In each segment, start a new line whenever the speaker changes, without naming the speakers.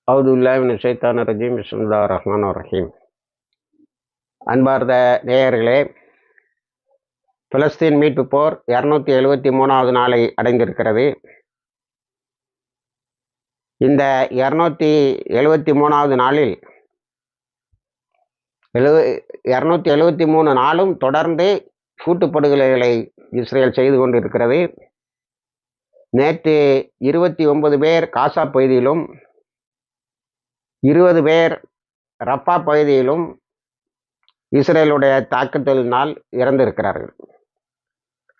அவுதுல்லாஹி மினஷ் ஷைத்தானிர் ரஜீம். பிஸ்மில்லாஹிர் ரஹ்மானிர் ரஹீம். அன்பார்ந்த நேயர்களே, பிலஸ்தீன் மீட்பு போர் 273வது நாளை அடைந்திருக்கிறது. இந்த 273வது நாளில் 273 நாளும் தொடர்ந்து கூட்டுப்படுகொலைகளை இஸ்ரேல் செய்து கொண்டிருக்கிறது. நேற்று 29 பேர் காசா பகுதியிலும் 20 பேர் ரப்பா பகுதியிலும் இஸ்ரேலுடைய தாக்குதலினால் இறந்திருக்கிறார்கள்.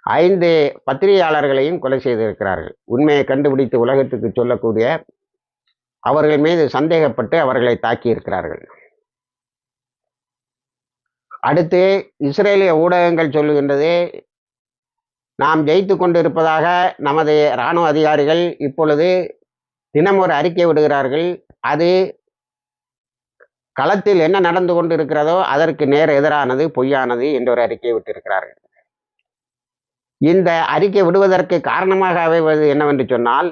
5 பத்திரிகையாளர்களையும் கொலை செய்திருக்கிறார்கள். உண்மையை கண்டுபிடித்து உலகத்துக்கு சொல்லக்கூடிய அவர்கள் மீது சந்தேகப்பட்டு அவர்களை தாக்கியிருக்கிறார்கள். அடுத்து இஸ்ரேலிய ஊடகங்கள் சொல்லுகின்றது, நாம் ஜெயித்து கொண்டிருப்பதாக நமது இராணுவ அதிகாரிகள் இப்பொழுது தினம் ஒரு அறிக்கை விடுகிறார்கள். அது களத்தில் என்ன நடந்து கொண்டு இருக்கிறதோ அதற்கு நேர் எதிரானது, பொய்யானது என்ற ஒரு அறிக்கை விட்டிருக்கிறார்கள். இந்த அறிக்கை விடுவதற்கு காரணமாக அமைவது என்னவென்று சொன்னால்,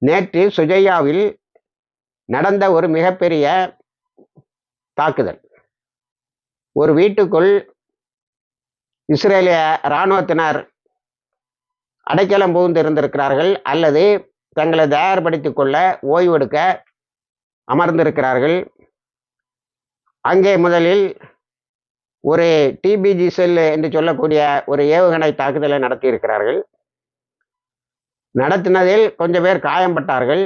நேற்று சுஜையாவில் நடந்த ஒரு மிகப்பெரிய தாக்குதல். ஒரு வீட்டுக்குள் இஸ்ரேலிய இராணுவத்தினர் அடைக்கலம் புகுந்து இருந்திருக்கிறார்கள், அல்லது தங்களை தயார்படுத்திக் கொள்ள ஓய்வெடுக்க அமர்ந்திருக்கிறார்கள். அங்கே முதலில் ஒரு டிபிஜி செல் என்று சொல்லக்கூடிய ஒரு ஏவுகணை தாக்குதலை நடத்தியிருக்கிறார்கள். நடத்தினதில் கொஞ்சம் பேர் காயம்பட்டார்கள்.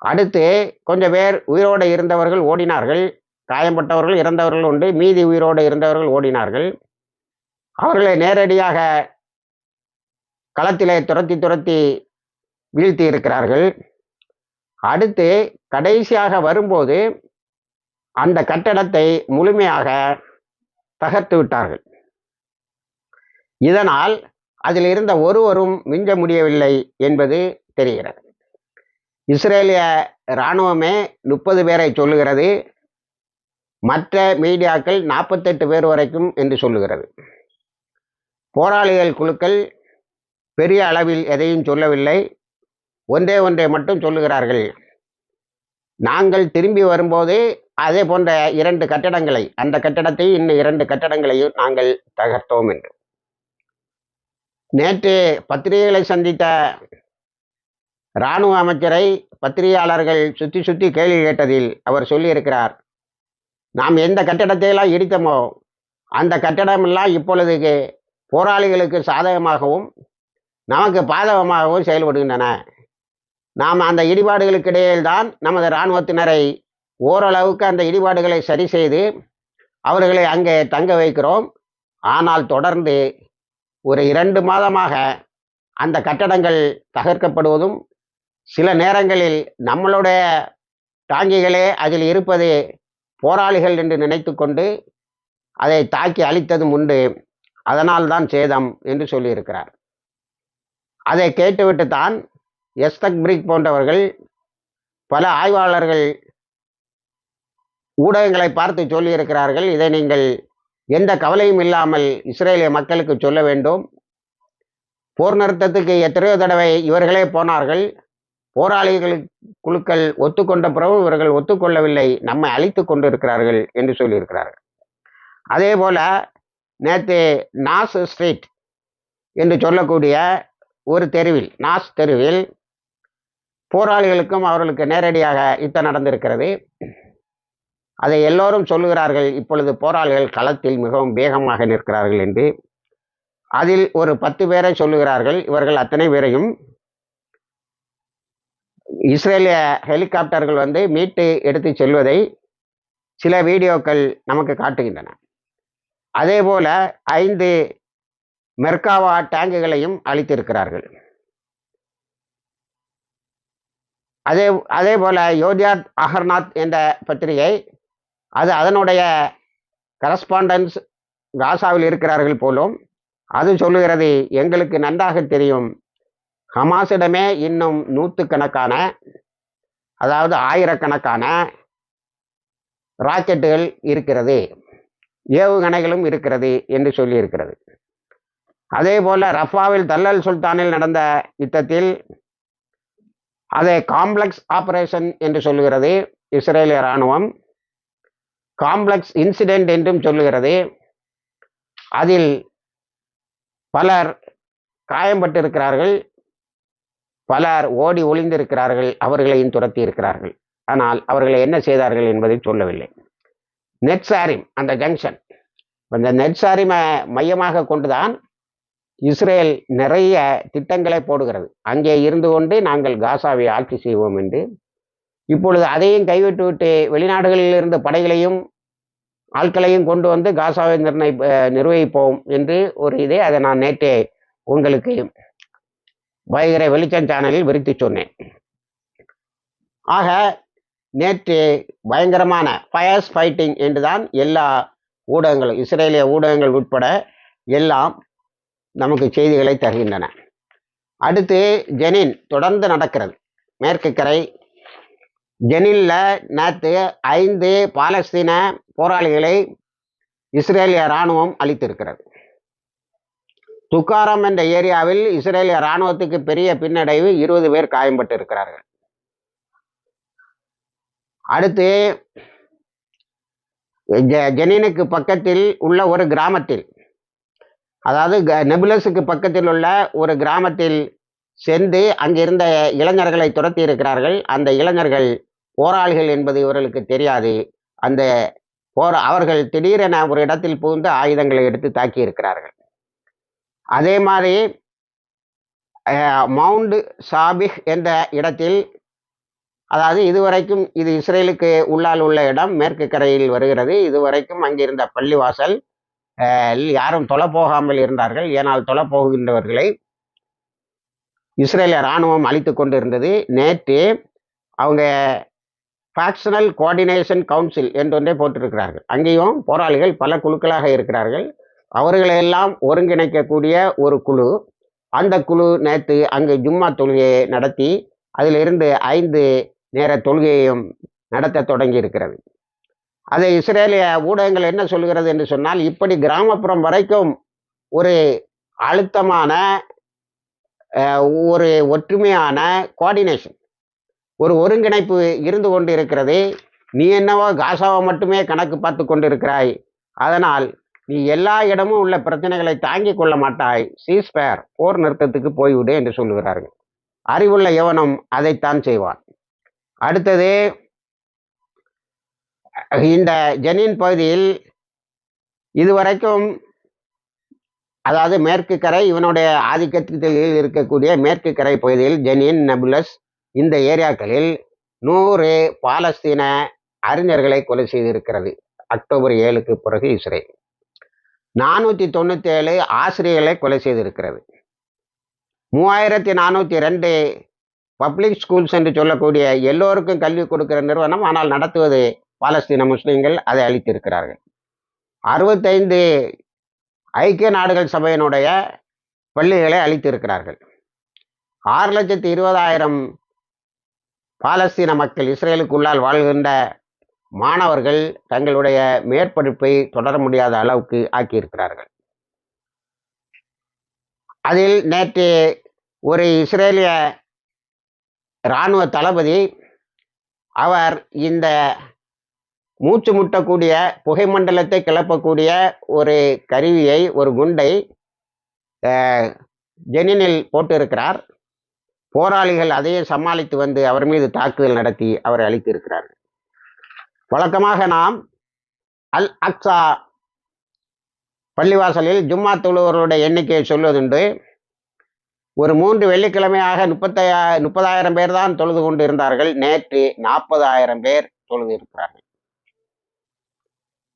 அடுத்து கொஞ்சம் பேர் உயிரோடு இருந்தவர்கள் ஓடினார்கள். காயம்பட்டவர்கள், இறந்தவர்கள் உண்டு. மீதி உயிரோடு இருந்தவர்கள் ஓடினார்கள். அவர்களை நேரடியாக களத்திலே துரத்தி வீழ்த்தி இருக்கிறார்கள். அடுத்து கடைசியாக வரும்போது அந்த கட்டடத்தை முழுமையாக தகர்த்து விட்டார்கள். இதனால் அதில் இருந்த ஒருவரும் மிஞ்ச முடியவில்லை என்பது தெரிகிறது. இஸ்ரேலிய இராணுவமே 30 பேரை சொல்லுகிறது. மற்ற மீடியாக்கள் 48 பேர் வரைக்கும் என்று சொல்லுகிறது. போராளிகள் குழுக்கள் பெரிய அளவில் எதையும் சொல்லவில்லை. ஒன்றே மட்டும் சொல்லுகிறார்கள், நாங்கள் திரும்பி வரும்போது அதே போன்ற 2 கட்டடங்களை, அந்த கட்டடத்தை இன்னும் 2 கட்டடங்களையும் நாங்கள் தகர்த்தோம் என்று. நேற்று பத்திரிகைகளை சந்தித்த இராணுவ அமைச்சரை பத்திரிகையாளர்கள் சுற்றி கேள்வி கேட்டதில் அவர் சொல்லியிருக்கிறார், நாம் எந்த கட்டடத்தையெல்லாம் இடித்தோமோ அந்த கட்டடமெல்லாம் இப்பொழுதுக்கு போராளிகளுக்கு சாதகமாகவும் நமக்கு பாதகமாகவும் செயல்படுகின்றன. நாம் அந்த இடிபாடுகளுக்கு இடையில்தான் நமது இராணுவத்தினரை ஓரளவுக்கு அந்த இடிபாடுகளை சரி செய்து அவர்களை அங்கே தங்க வைக்கிறோம். ஆனால் தொடர்ந்து ஒரு 2 மாதமாக அந்த கட்டடங்கள் தகர்க்கப்படுவதும், சில நேரங்களில் நம்மளுடைய டாங்கிகளே அதில் இருப்பது போராளிகள் என்று நினைத்து கொண்டு அதை தாக்கி அழித்ததும் உண்டு. அதனால்தான் சேதம் என்று சொல்லியிருக்கிறார். அதை கேட்டுவிட்டு தான் எஸ்தக் பிரிக் போன்றவர்கள், பல ஆய்வாளர்கள் ஊடகங்களை பார்த்து சொல்லியிருக்கிறார்கள், இதை நீங்கள் எந்த கவலையும் இல்லாமல் இஸ்ரேலிய மக்களுக்கு சொல்ல வேண்டும். போர் நிறுத்தத்துக்கு எத்தனையோ தடவை இவர்களே போனார்கள். போராளிகள் குழுக்கள் ஒத்துக்கொண்ட பிறகு இவர்கள் ஒத்துக்கொள்ளவில்லை, நம்மை அழித்து கொண்டிருக்கிறார்கள் என்று சொல்லியிருக்கிறார்கள். அதே போல நேற்று நாஸ் ஸ்ட்ரீட் என்று சொல்லக்கூடிய ஒரு தெருவில், நாஸ் தெருவில் போராளிகளுக்கும் அவர்களுக்கு நேரடியாக யுத்தம் நடந்திருக்கிறது. அதை எல்லோரும் சொல்லுகிறார்கள், இப்பொழுது போராளிகள் களத்தில் மிகவும் வேகமாக நிற்கிறார்கள் என்று. அதில் ஒரு 10 பேரை சொல்லுகிறார்கள். இவர்கள் அத்தனை பேரையும் இஸ்ரேலிய ஹெலிகாப்டர்கள் வந்து மீட்டு எடுத்து செல்வதை சில வீடியோக்கள் நமக்கு காட்டுகின்றன. அதே போல 5 மெர்காவா டேங்குகளையும் அளித்திருக்கிறார்கள். அதே போல யோதியாத் அகர்நாத் என்ற பத்திரிகை, அது அதனுடைய கரஸ்பாண்டன்ஸ் காசாவில் இருக்கிறார்கள் போலும், அது சொல்லுகிறது, எங்களுக்கு நன்றாக தெரியும், ஹமாஸிடமே இன்னும் 100கணக்கான, அதாவது 1000கணக்கான ராக்கெட்டுகள் இருக்கிறது, ஏவுகணைகளும் இருக்கிறது என்று சொல்லியிருக்கிறது. அதே போல ரஃபாவில் தல்லல் சுல்தானில் நடந்த யுத்தத்தில் அதை காம்ப்ளெக்ஸ் ஆபரேஷன் என்று சொல்லுகிறது இஸ்ரேலிய இராணுவம். காம்ப்ளெக்ஸ் இன்சிடென்ட் என்றும் சொல்லுகிறது. அதில் பலர் காயம்பட்டிருக்கிறார்கள், பலர் ஓடி ஒளிந்திருக்கிறார்கள், அவர்களையும் துரத்தி இருக்கிறார்கள். ஆனால் அவர்களை என்ன செய்தார்கள் என்பதை சொல்லவில்லை. நெட்சாரிம் அந்த ஜங்ஷன், அந்த நெட்சாரிமை மையமாக கொண்டுதான் இஸ்ரேல் நிறைய திட்டங்களை போடுகிறது. அங்கே இருந்து கொண்டு நாங்கள் காசாவை ஆட்சி செய்வோம் என்று. இப்பொழுது அதையும் கைவிட்டு விட்டு வெளிநாடுகளில் இருந்த படைகளையும் ஆட்களையும் கொண்டு வந்து காசாவை நிர்வகிப்போம் என்று ஒரு இதை அதை நான் நேற்றே உங்களுக்கு வைகரை வெளிச்சம் சேனலில் விரித்து சொன்னேன். ஆக நேற்று பயங்கரமான ஃபயர்ஸ் ஃபைட்டிங் என்றுதான் எல்லா ஊடகங்களும், இஸ்ரேலிய ஊடகங்கள் உட்பட எல்லாம் நமக்கு செய்திகளை தருகின்றன. அடுத்து ஜெனின் தொடர்ந்து நடக்கிறது. மேற்கு கரை ஜெனின்ல நேற்று 5 பாலஸ்தீன போராளிகளை இஸ்ரேலிய இராணுவம் அளித்திருக்கிறது. துக்காரம் என்ற ஏரியாவில் இஸ்ரேலிய இராணுவத்துக்கு பெரிய பின்னடைவு, 20 பேர் காயம்பட்டு இருக்கிறார்கள். அடுத்து ஜெனினுக்கு பக்கத்தில் உள்ள ஒரு கிராமத்தில், அதாவது நெபுலஸுக்கு பக்கத்தில் உள்ள ஒரு கிராமத்தில் சென்று அங்கிருந்த இளைஞர்களை துரத்தி இருக்கிறார்கள். அந்த இளைஞர்கள் போராளிகள் என்பது இவர்களுக்கு தெரியாது. அந்த அவர்கள் திடீரென ஒரு இடத்தில் புகுந்து ஆயுதங்களை எடுத்து தாக்கி இருக்கிறார்கள். அதே மாதிரி மவுண்ட் சாபிஹ் என்ற இடத்தில், அதாவது இதுவரைக்கும் இது இஸ்ரேலுக்கு உள்ளால் உள்ள இடம், மேற்கு கரையில் வருகிறது. இதுவரைக்கும் அங்கிருந்த பள்ளிவாசல் யாரும் தொலை போகாமல் இருந்தார்கள். ஏனால் தொலை போகின்றவர்களை இஸ்ரேலிய இராணுவம் அழித்து கொண்டு இருந்தது. நேற்று அவங்க ஃபேக்ஷனல் கோஆர்டினேஷன் கவுன்சில் என்றொன்றே போட்டிருக்கிறார்கள். அங்கேயும் போராளிகள் பல குழுக்களாக இருக்கிறார்கள். அவர்களையெல்லாம் ஒருங்கிணைக்கக்கூடிய ஒரு குழு, அந்த குழு நேற்று அங்கு ஜும்மா தொழுகையை நடத்தி அதிலிருந்து 5 நேர தொழுகையையும் நடத்த தொடங்கி இருக்கிறது. அதை இஸ்ரேலிய ஊடகங்கள் என்ன சொல்கிறது என்று சொன்னால், இப்படி கிராமப்புறம் வரைக்கும் ஒரு அழுத்தமான ஒரு ஒற்றுமையான கோஆர்டினேஷன், ஒரு ஒருங்கிணைப்பு இருந்து கொண்டு இருக்கிறது. நீ என்னவோ காசாவை மட்டுமே கணக்கு பார்த்து கொண்டிருக்கிறாய், அதனால் நீ எல்லா இடமும் உள்ள பிரச்சனைகளை தாங்கிக் கொள்ள மாட்டாய், சீஸ்பயர் போர் நிறுத்தத்துக்கு போய்விடு என்று சொல்லுகிறார்கள். அறிவுள்ள எவனும் அதைத்தான் செய்வான். அடுத்தது, இந்த ஜெனின் பகுதியில் இதுவரைக்கும், அதாவது மேற்கு கரை இவனுடைய ஆதிக்கத்தில் இருக்கக்கூடிய மேற்கு கரை பகுதியில் ஜெனின், நெபுலஸ் இந்த ஏரியாக்களில் 100 பாலஸ்தீன அறிஞர்களை கொலை செய்திருக்கிறது. அக்டோபர் 7க்கு பிறகு இஸ்ரேல் 497 ஆசிரியர்களை கொலை செய்திருக்கிறது. 3402 பப்ளிக் ஸ்கூல்ஸ் என்று சொல்லக்கூடிய எல்லோருக்கும் கல்வி கொடுக்கிற நிறுவனம், ஆனால் நடத்துவது பாலஸ்தீன முஸ்லீம்கள், அதை அளித்திருக்கிறார்கள். 65 ஐக்கிய நாடுகள் சபையினுடைய பள்ளிகளை அளித்திருக்கிறார்கள். 6,20,000 பாலஸ்தீன மக்கள், இஸ்ரேலுக்குள்ளால் வாழ்கின்ற மாணவர்கள் தங்களுடைய மேற்படிப்பை தொடர முடியாத அளவுக்கு ஆக்கியிருக்கிறார்கள். அதில் நேற்று ஒரு இஸ்ரேலிய இராணுவ தளபதி, அவர் இந்த மூச்சு முட்டக்கூடிய புகைமண்டலத்தை கிளப்பக்கூடிய ஒரு கருவியை, ஒரு குண்டை ஜெனினில் போட்டிருக்கிறார். போராளிகள் அதையே சமாளித்து வந்து அவர் மீது தாக்குதல் நடத்தி அவரை அழித்திருக்கிறார்கள். வழக்கமாக நாம் அல் அக்ஸா பள்ளிவாசலில் ஜும்மா தொழுவர்களுடைய எண்ணிக்கையை சொல்வதுண்டு. ஒரு 3 வெள்ளிக்கிழமையாக 30,000 பேர் தான் தொழுது கொண்டு இருந்தார்கள். நேற்று 40,000 பேர் தொழுது இருக்கிறார்கள்.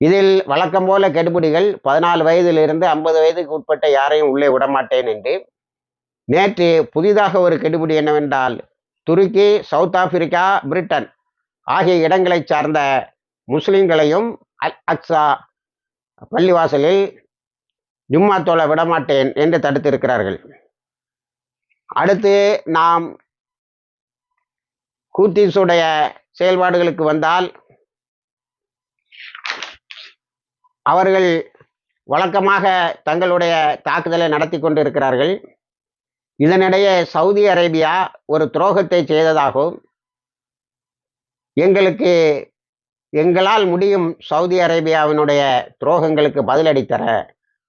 இதில் வழக்கம் போல கெடுபிடிகள், 14 வயதிலிருந்து 50 வயதுக்கு உட்பட்ட யாரையும் உள்ளே விடமாட்டேன் என்று. நேற்று புதிதாக ஒரு கெடுபிடி என்னவென்றால், துருக்கி, சவுத் ஆப்பிரிக்கா, பிரிட்டன் ஆகிய இடங்களை சார்ந்த முஸ்லிம்களையும் அல் அக்ஸா பள்ளிவாசலில் ஜும்மா தொழ விடமாட்டேன் என்று தடுத்திருக்கிறார்கள். அடுத்து நாம் ஹூத்திஸுடைய செயல்பாடுகளுக்கு வந்தால், அவர்கள் வழக்கமாக தங்களுடைய தாக்குதலை நடத்தி கொண்டிருக்கிறார்கள். இதனிடையே சவுதி அரேபியா ஒரு துரோகத்தை செய்ததாகவும், எங்களால் முடியும் சவுதி அரேபியாவினுடைய துரோகங்களுக்கு பதிலடி தர,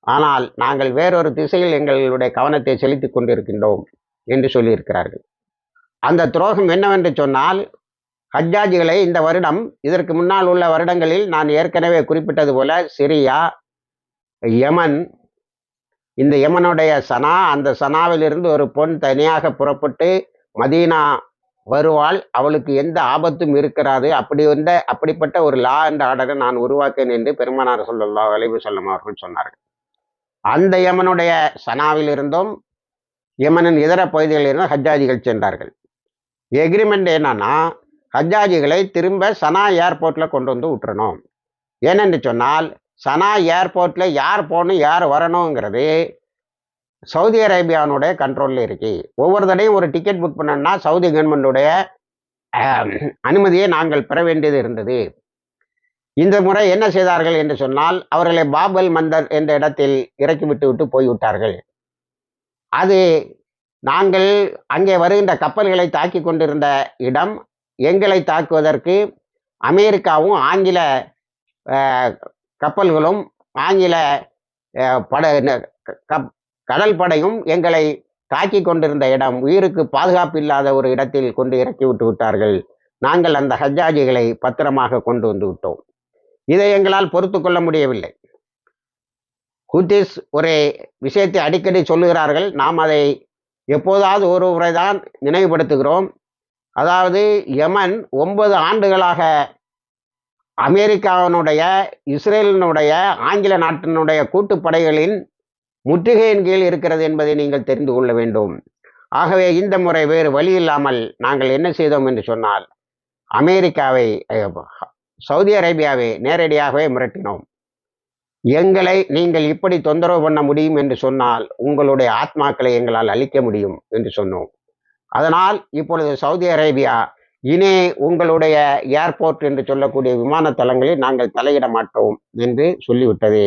ஆனால் நாங்கள் வேறொரு திசையில் எங்களுடைய கவனத்தை செலுத்தி கொண்டிருக்கின்றோம் என்று சொல்லியிருக்கிறார்கள். அந்த துரோகம் என்னவென்று சொன்னால், ஹஜ்ஜாஜிகளை இந்த வருடம், இதற்கு முன்னால் உள்ள வருடங்களில் நான் ஏற்கனவே குறிப்பிட்டது போல சிரியா, யமன், இந்த யமனுடைய சனா, அந்த சனாவிலிருந்து ஒரு பொன் தனியாக புறப்பட்டு மதீனா வருவாள், அவளுக்கு எந்த ஆபத்தும் இருக்கிறாது, அப்படிப்பட்ட ஒரு லா அண்ட் ஆர்டரை நான் உருவாக்கேன் என்று பெருமானார் ஸல்லல்லாஹு அலைஹி வஸல்லம் அவர்கள் சொன்னார்கள். அந்த யமனுடைய சனாவிலிருந்தும் யமனின் இதர பகுதிகளிலிருந்து ஹஜ்ஜாஜிகள் சென்றார்கள். எக்ரிமெண்ட் என்னன்னா, ஹஜ்ஜாஜிகளை திரும்ப சனா ஏர்போர்ட்டில் கொண்டு வந்து விட்டுறணும். ஏனென்று சொன்னால், சனா ஏர்போர்ட்டில் யார் போகணும் யார் வரணுங்கிறது சவுதி அரேபியாவுடைய கண்ட்ரோலில் இருக்கு. ஒவ்வொரு தடையும் ஒரு டிக்கெட் புக் பண்ணோம்னா சவுதி கவர்மெண்டுடைய அனுமதியை நாங்கள் பெற வேண்டியது இருந்தது. இந்த முறை என்ன செய்தார்கள் என்று சொன்னால், அவர்களை பாபல் மந்தர் என்ற இடத்தில் இறக்கிவிட்டு போய்விட்டார்கள். அது நாங்கள் அங்கே வருகின்ற கப்பல்களை தாக்கி கொண்டிருந்த இடம். எங்களை தாக்குவதற்கு அமெரிக்காவும் ஆங்கில கப்பல்களும் ஆங்கில கடல் படையும் எங்களை தாக்கி கொண்டிருந்த இடம். உயிருக்கு பாதுகாப்பு இல்லாத ஒரு இடத்தில் கொண்டு இறக்கி விட்டார்கள். நாங்கள் அந்த ஹஜ்ஜாஜிகளை பத்திரமாக கொண்டு வந்து விட்டோம். இதை எங்களால் பொறுத்து கொள்ள முடியவில்லை. ஹூத்திஸ் ஒரு விஷயத்தை அடிக்கடி சொல்லுகிறார்கள், நாம் அதை எப்போதாவது ஒரு முறைதான் நினைவுபடுத்துகிறோம். அதாவது யமன் 9 ஆண்டுகளாக அமெரிக்காவினுடைய, இஸ்ரேலினுடைய, ஆங்கில நாட்டினுடைய கூட்டுப்படைகளின் முற்றுகையின் கீழ் இருக்கிறது என்பதை நீங்கள் தெரிந்து கொள்ள வேண்டும். ஆகவே இந்த முறை வேறு வழி இல்லாமல் நாங்கள் என்ன செய்தோம் என்று சொன்னால், சவுதி அரேபியாவை நேரடியாகவே மிரட்டினோம். எங்களை நீங்கள் இப்படி தொந்தரவு பண்ண முடியும் என்று சொன்னால் உங்களுடைய ஆத்மாக்களை எங்களால் அழிக்க முடியும் என்று சொன்னோம். அதனால் இப்பொழுது சவுதி அரேபியா இனி உங்களுடைய ஏர்போர்ட் என்று சொல்லக்கூடிய விமான தளங்களில் நாங்கள் தலையிட மாட்டோம் என்று சொல்லிவிட்டது.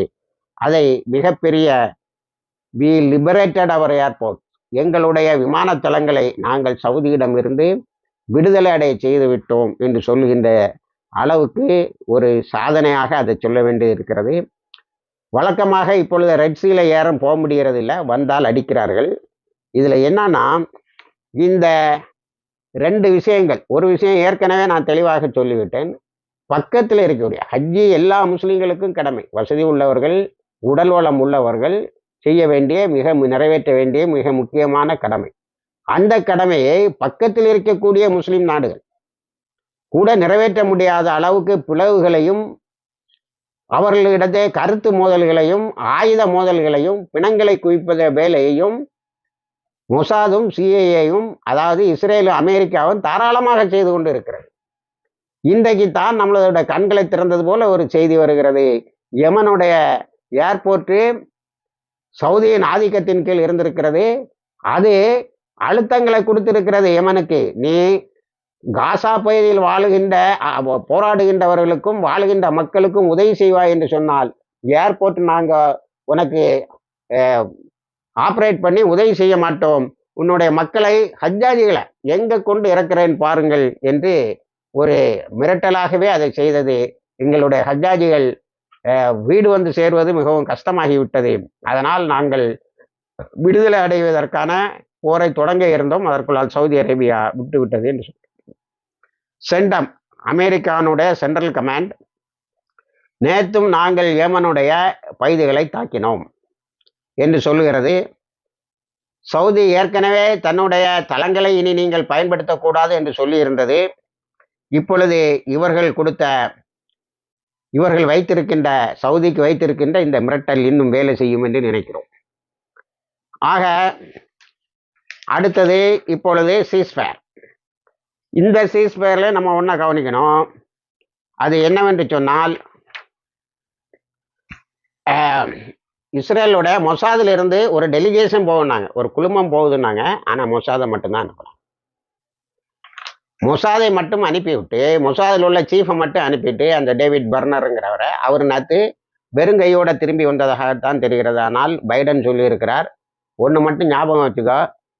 அதை மிகப்பெரிய வி லிபரேட்டட் அவர் ஏர்போர்ட், எங்களுடைய விமான தளங்களை நாங்கள் சவுதியிடமிருந்து விடுதலை அடைய செய்து விட்டோம் என்று சொல்லுகின்ற அளவுக்கு ஒரு சாதனையாக அதை சொல்ல வேண்டியது இருக்கிறது. வழக்கமாக இப்பொழுது ரெட் சீல ஏறம் போக முடிகிறது இல்லை, வந்தால் அடிக்கிறார்கள். இதில் என்னன்னா, இந்த 2 விஷயங்கள். ஒரு விஷயம் ஏற்கனவே நான் தெளிவாக சொல்லிவிட்டேன். பக்கத்தில் இருக்கக்கூடிய ஹஜ்ஜி எல்லா முஸ்லீம்களுக்கும் கடமை. வசதி உள்ளவர்கள், உடல் வளம் உள்ளவர்கள் செய்ய வேண்டிய, நிறைவேற்ற வேண்டிய மிக முக்கியமான கடமை. அந்த கடமையை பக்கத்தில் இருக்கக்கூடிய முஸ்லீம் நாடுகள் கூட நிறைவேற்ற முடியாத அளவுக்கு பிளவுகளையும், அவர்களிடத்தே கருத்து மோதல்களையும், ஆயுத மோதல்களையும், பிணங்களை குவிப்பத வேலையையும் மொசாதும் சிஐஏயும், அதாவது இஸ்ரேலும் அமெரிக்காவும் தாராளமாக செய்து கொண்டு இருக்கிறது. இன்றைக்கு தான் நம்மளோட கண்களை திறந்தது போல ஒரு செய்தி வருகிறது. யமனுடைய ஏர்போர்ட்டு சவுதியின் ஆதிக்கத்தின் கீழ் இருந்திருக்கிறது. அது அழுத்தங்களை கொடுத்திருக்கிறது யமனுக்கு. நீ காசா பகுதியில் போராடுகின்றவர்களுக்கும் வாழுகின்ற மக்களுக்கும் உதவி செய்வாய் என்று சொன்னால் ஏர்போர்ட் நாங்கள் உனக்கு ஆப்ரேட் பண்ணி உதவி செய்ய மாட்டோம், உன்னுடைய மக்களை, ஹஜ்ஜாஜிகளை எங்கே கொண்டு இறக்கிறேன் பாருங்கள் என்று ஒரு மிரட்டலாகவே அதை செய்தது. எங்களுடைய ஹஜ்ஜாஜிகள் வீடு வந்து சேர்வது மிகவும் கஷ்டமாகிவிட்டது. அதனால் நாங்கள் விடுதலை அடைவதற்கான போரை தொடங்க இருந்தோம். அதற்குள்ளால் சவுதி அரேபியா விட்டுவிட்டது என்று சொல்றாங்க. சென்டம், அமெரிக்கானுடைய சென்ட்ரல் கமாண்ட், நேற்றும் நாங்கள் ஏமனுடைய பகுதிகளை தாக்கினோம் என்று சொல்லுகிறது. சவுதி ஏற்கனவே தன்னுடைய தளங்களை இனி நீங்கள் பயன்படுத்தக்கூடாது என்று சொல்லியிருந்தது. இப்பொழுது இவர்கள் வைத்திருக்கின்ற, சவுதிக்கு வைத்திருக்கின்ற இந்த மிரட்டல் இன்னும் வேலை செய்யும் என்று நினைக்கிறோம். ஆக அடுத்தது இப்பொழுது சீஸ்ஃபயர். இந்த சீஸ்ஃபயரில் நம்ம ஒன்றை கவனிக்கணும். அது என்னவென்று சொன்னால், இஸ்ரேலோட மொசாதிலிருந்து ஒரு டெலிகேஷன் போகுனாங்க, ஒரு குழுமம் போகுதுன்னாங்க. ஆனால் மொசாதை மட்டும்தான் அனுப்புகிறாங்க. மொசாதை மட்டும் அனுப்பிவிட்டு, மொசாதில் உள்ள சீஃபை மட்டும் அனுப்பிட்டு, அந்த டேவிட் பர்னருங்கிறவரை அவர் நேற்று வெறுங்கையோடு திரும்பி வந்ததாகத்தான் தெரிகிறது. ஆனால் பைடன் சொல்லியிருக்கிறார், ஒன்று மட்டும் ஞாபகம் வச்சுக்கோ,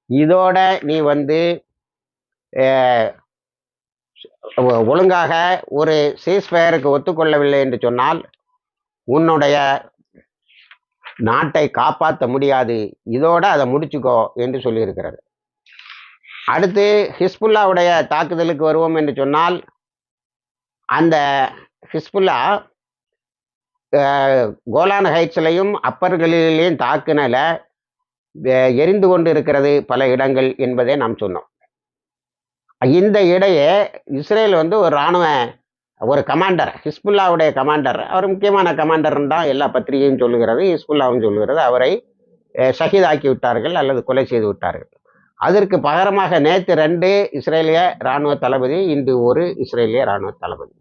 இதோட நீ வந்து ஒழுங்காக ஒரு சீஸ்ஃபயருக்கு ஒத்துக்கொள்ளவில்லை என்று சொன்னால் உன்னுடைய நாட்டை காப்பாற்ற முடியாது, இதோட அதை முடிச்சுக்கோ என்று சொல்லியிருக்கிறது. அடுத்து ஹிஸ்புல்லாவுடைய தாக்குதலுக்கு வருவோம் என்று சொன்னால், அந்த ஹிஸ்புல்லா கோலான் ஹைட்ஸ்லையும் அப்பர் கலீலிலையும் தாக்குனல எரிந்து கொண்டு இருக்கிறது பல இடங்கள் என்பதை நாம் சொன்னோம். இந்த இடையே இஸ்ரேல் வந்து ஒரு கமாண்டர், ஹிஸ்புல்லாவுடைய கமாண்டர், அவர் முக்கியமான கமாண்டர்னு தான் எல்லா பத்திரிகையும் சொல்லுகிறது, ஹிஸ்புல்லாவும் சொல்லுகிறது, அவரை ஷஹீதாக்கி விட்டார்கள் அல்லது கொலை செய்து விட்டார்கள். அதற்கு பகரமாக நேற்று 2 இஸ்ரேலிய இராணுவ தளபதி, இன்று ஒரு இஸ்ரேலிய இராணுவ தளபதி.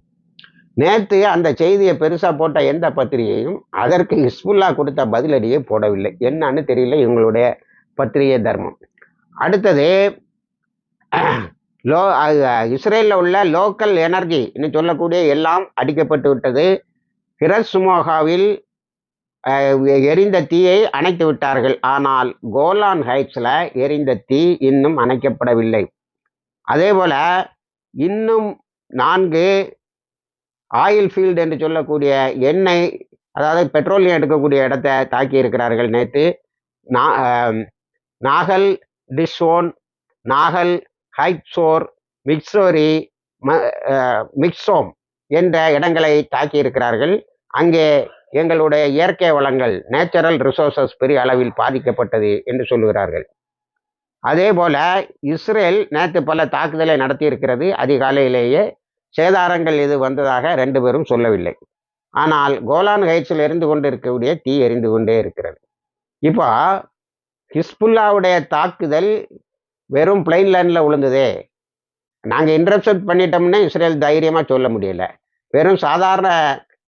நேற்று அந்த செய்தியை பெருசாக போட்ட எந்த பத்திரிகையும் அதற்கு ஹிஸ்புல்லா கொடுத்த பதிலடியை போடவில்லை. என்னன்னு தெரியல இவங்களுடைய பத்திரிகை தர்மம். அடுத்தது இஸ்ரேலில் உள்ள லோக்கல் எனர்ஜி சொல்லக்கூடிய எல்லாம் அடிக்கப்பட்டு விட்டது. ஹிரோஷிமாவில் எரிந்த தீயை அணைத்து விட்டார்கள். ஆனால் கோலான் ஹைட்ஸில் எரிந்த தீ இன்னும் அணைக்கப்படவில்லை. அதே போல் இன்னும் 4 ஆயில் ஃபீல்டு என்று சொல்லக்கூடிய எண்ணெய், அதாவது பெட்ரோலியம் எடுக்கக்கூடிய இடத்தை தாக்கி இருக்கிறார்கள் நேற்று. நாகல் டிஷோன், நாகல் ஹைட்சோர், மிக்சோம் என்ற இடங்களை தாக்கி இருக்கிறார்கள். அங்கே எங்களுடைய இயற்கை வளங்கள், நேச்சுரல் ரிசோர்சஸ் பெரிய அளவில் பாதிக்கப்பட்டது என்று சொல்லுகிறார்கள். அதே போல இஸ்ரேல் நேற்று பல தாக்குதலை நடத்தி இருக்கிறது. அதிகாலையிலேயே சேதாரங்கள் இது வந்ததாக 2 பேரும் சொல்லவில்லை. ஆனால் கோலான் ஹைட்ஸில் எரிந்து கொண்டு இருக்கக்கூடிய தீ எரிந்து கொண்டே இருக்கிறது. இப்போ ஹிஸ்புல்லாவுடைய தாக்குதல் வெறும் பிளைன் லேண்டில் விழுந்ததே, நாங்கள் இன்டர்செப்ட் பண்ணிட்டோம்னு இஸ்ரேல் தைரியமாக சொல்ல முடியல. வெறும் சாதாரண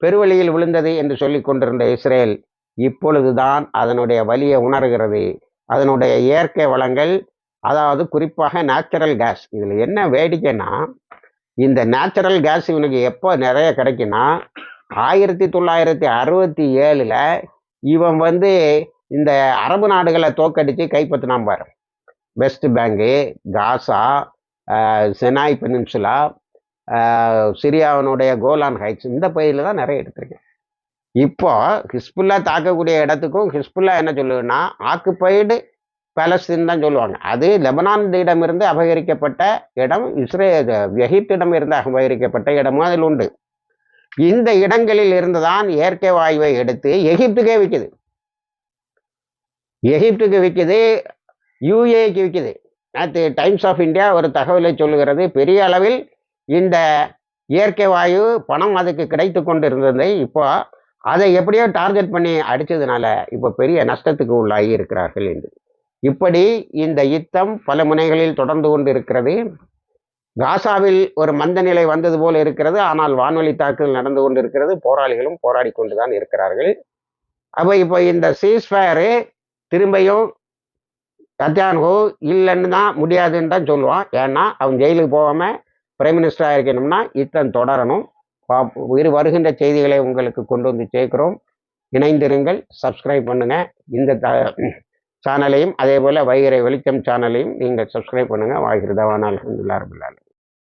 பெருவழியில் விழுந்தது என்று சொல்லி கொண்டிருந்த இஸ்ரேல் இப்பொழுதுதான் அதனுடைய வலியை உணர்கிறது. அதனுடைய இயற்கை வளங்கள், அதாவது குறிப்பாக நேச்சுரல் கேஸ். இதில் என்ன வேடிக்கைன்னா, இந்த நேச்சுரல் கேஸ் இவனுக்கு எப்போ நிறைய கிடைக்குன்னா 1967 இவன் வந்து இந்த அரபு நாடுகளை தோக்கடித்து கைப்பற்றினான் பாரு. வெஸ்ட் பேங்கு, காசா, செனாய் பெனின்சுலா, சிரியாவினுடைய கோலான் ஹைட்ஸ், இந்த பகுதியில் தான் நிறைய எடுத்திருக்கேன். இப்போ ஹிஸ்புல்லா தாக்கக்கூடிய இடத்துக்கும் ஹிஸ்புல்லா என்ன சொல்லுதுன்னா ஆக்குபைடு பாலஸ்தீன் தான் சொல்லுவாங்க. அது லெபனானிடமிருந்து அபகரிக்கப்பட்ட இடம், எகிப்திடமிருந்து அபகரிக்கப்பட்ட இடமும் அதில் உண்டு. இந்த இடங்களில் இருந்து தான் இயற்கை வாயுவை எடுத்து எகிப்துக்கே விற்குது, யுஏக்கு விற்குது. நேற்று டைம்ஸ் ஆஃப் இந்தியா ஒரு தகவலை சொல்லுகிறது, பெரிய அளவில் இந்த இயற்கை வாயு பணம் அதுக்கு கிடைத்து கொண்டு இருந்ததை இப்போ அதை எப்படியோ டார்கெட் பண்ணி அடித்ததுனால இப்போ பெரிய நஷ்டத்துக்கு உள்ளாகி இருக்கிறார்கள் என்று. இப்படி இந்த யுத்தம் பல முனைகளில் தொடர்ந்து கொண்டு இருக்கிறது. காசாவில் ஒரு மந்த நிலை வந்தது போல் இருக்கிறது, ஆனால் வான்வழி தாக்குதல் நடந்து கொண்டு இருக்கிறது. போராளிகளும் போராடி கொண்டு தான் இருக்கிறார்கள். அப்போ இப்போ இந்த சீஸ்ஃபயரு திரும்பியும் நெதன்யாஹு இல்லைன்னு தான், முடியாதுன்னு தான் சொல்லுவான். ஏன்னா அவன் ஜெயிலுக்கு போகாமல் பிரைம் மினிஸ்டராக இருக்கணும்னா யுத்தம் தொடரணும். வருகின்ற செய்திகளை உங்களுக்கு கொண்டு வந்து சேர்க்கிறோம். இணைந்திருங்கள், சப்ஸ்கிரைப் பண்ணுங்கள். இந்த சேனலையும் அதே போல் வைகரை வெளிச்சம் சேனலையும் நீங்கள் சப்ஸ்கிரைப் பண்ணுங்கள். வாய்கிறதவானால் அல்ஹம்துலில்லாஹ் ரப்பில் ஆலமீன்.